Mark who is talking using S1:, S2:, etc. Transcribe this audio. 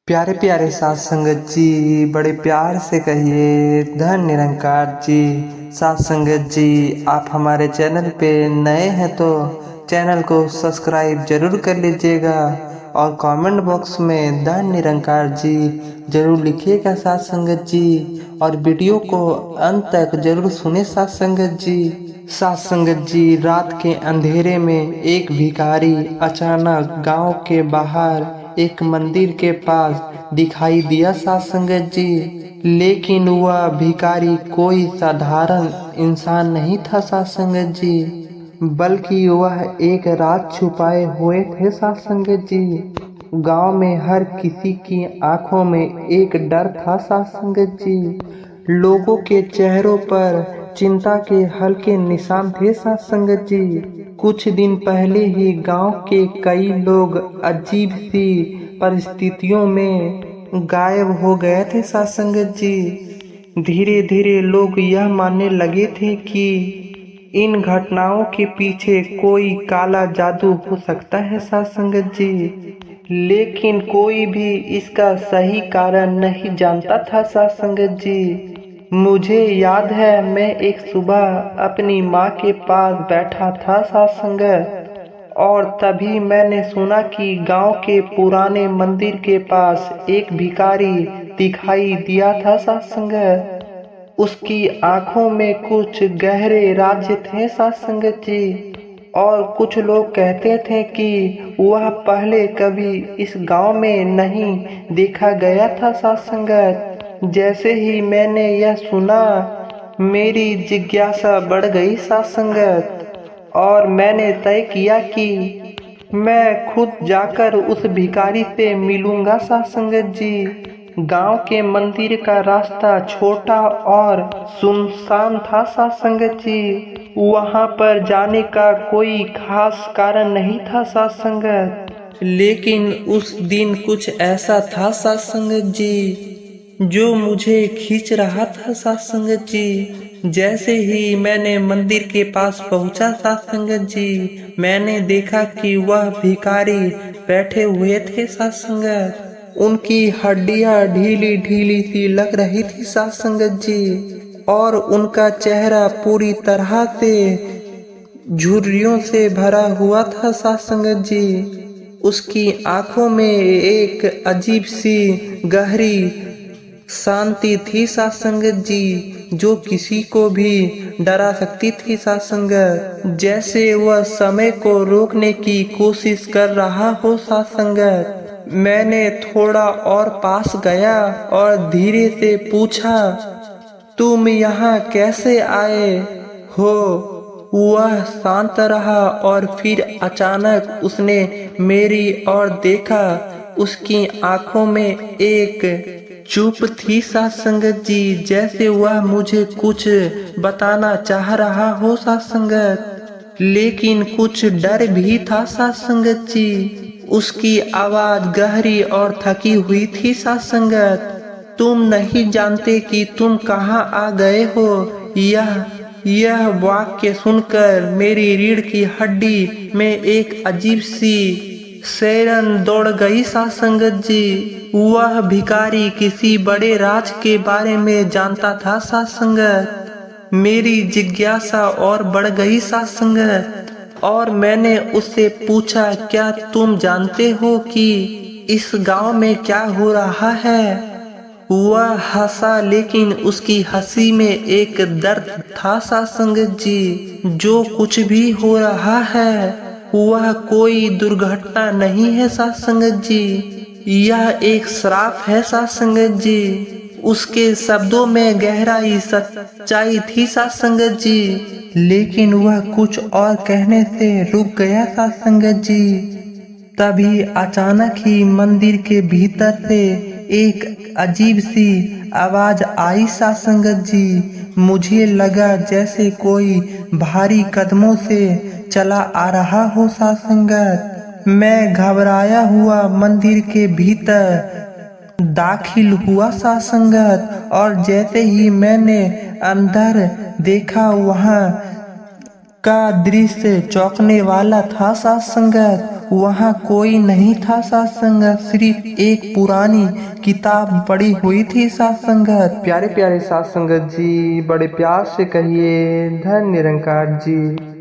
S1: प्यारे प्यारे साथ संगत जी, बड़े प्यार से कहिए धन निरंकार जी। साथ संगत जी, आप हमारे चैनल पे नए हैं तो चैनल को सब्सक्राइब जरूर कर लीजिएगा और कमेंट बॉक्स में धन निरंकार जी जरूर लिखिएगा साथ संगत जी, और वीडियो को अंत तक जरूर सुने साथ संगत जी। साथ संगत जी, रात के अंधेरे में एक भिखारी अचानक गांव के बाहर एक मंदिर के पास दिखाई दिया साथ संगत जी। लेकिन वह भिखारी कोई साधारण इंसान नहीं था साथ संगत जी, बल्कि वह एक राज छुपाए हुए थे साथ संगत जी। गांव में हर किसी की आंखों में एक डर था साथ संगत जी। लोगों के चेहरों पर चिंता के हल्के निशान थे साथ संगत जी। कुछ दिन पहले ही गांव के कई लोग अजीब सी परिस्थितियों में गायब हो गए थे साथ संगत जी। धीरे धीरे लोग यह मानने लगे थे कि इन घटनाओं के पीछे कोई काला जादू हो सकता है साथ संगत जी, लेकिन कोई भी इसका सही कारण नहीं जानता था साथ संगत जी। मुझे याद है, मैं एक सुबह अपनी माँ के पास बैठा था साथ संगत, और तभी मैंने सुना कि गांव के पुराने मंदिर के पास एक भिखारी दिखाई दिया था साथ संगत। उसकी आंखों में कुछ गहरे राज थे साथ संगत जी, और कुछ लोग कहते थे कि वह पहले कभी इस गांव में नहीं देखा गया था साथ संगत। जैसे ही मैंने यह सुना, मेरी जिज्ञासा बढ़ गई साथ संगत, और मैंने तय किया कि मैं खुद जाकर उस भिखारी से मिलूंगा साथ संगत जी। गांव के मंदिर का रास्ता छोटा और सुनसान था साथ संगत जी। वहां पर जाने का कोई खास कारण नहीं था साथ संगत, लेकिन उस दिन कुछ ऐसा था साथ संगत जी जो मुझे खींच रहा था साथ संगत जी। जैसे ही मैंने मंदिर के पास पहुंचा साथ संगत जी, मैंने देखा कि वह भिखारी बैठे हुए थे साथ संगत। उनकी हड्डियां ढीली ढीली सी लग रही थी साथ संगत जी, और उनका चेहरा पूरी तरह से झुर्रियों से भरा हुआ था साथ संगत जी। उसकी आंखों में एक अजीब सी गहरी शांति थी साथ संगत जी, जो किसी को भी डरा सकती थी साथ संगत, जैसे वह समय को रोकने की कोशिश कर रहा हो साथ संगत। मैंने थोड़ा और पास गया और धीरे से पूछा, तुम यहाँ कैसे आए हो? वह शांत रहा और फिर अचानक उसने मेरी ओर देखा। उसकी आंखों में एक चुप थी साथ संगत जी, जैसे वह मुझे कुछ बताना चाह रहा हो साथ संगत, लेकिन कुछ डर भी था साथ संगत जी। उसकी आवाज गहरी और थकी हुई थी साथ संगत। तुम नहीं जानते कि तुम कहाँ आ गए हो? यह वाक्य सुनकर मेरी रीढ़ की हड्डी में एक अजीब सी सैरन दौड़ गई साथ संगत जी। वह भिखारी किसी बड़े राज के बारे में जानता था साथ संगत। मेरी जिज्ञासा और बढ़ गई साथ संगत, और मैंने उससे पूछा, क्या तुम जानते हो कि इस गांव में क्या हो रहा है? वह हंसा, लेकिन उसकी हंसी में एक दर्द था साथ संगत जी। जो कुछ भी हो रहा है वह कोई दुर्घटना नहीं है साथ संगत जी, यह एक श्राप है साथ संगत जी। उसके शब्दों में गहराई सच्चाई थी साथ संगत जी, लेकिन वह कुछ और कहने से रुक गया साथ संगत जी। तभी अचानक ही मंदिर के भीतर से एक अजीब सी आवाज आई साथ संगत जी। मुझे लगा जैसे कोई भारी कदमों से चला आ रहा हो साथ संगत। मैं घबराया हुआ मंदिर के भीतर दाखिल हुआ साथ संगत, और जैसे ही मैंने अंदर देखा, वहां का दृश्य चौंकने वाला था साथ संगत। वहाँ कोई नहीं था साथ संगत, सिर्फ एक पुरानी किताब पड़ी हुई थी साथ संगत। प्यारे प्यारे साथ संगत जी, बड़े प्यार से कहिए धन निरंकार जी।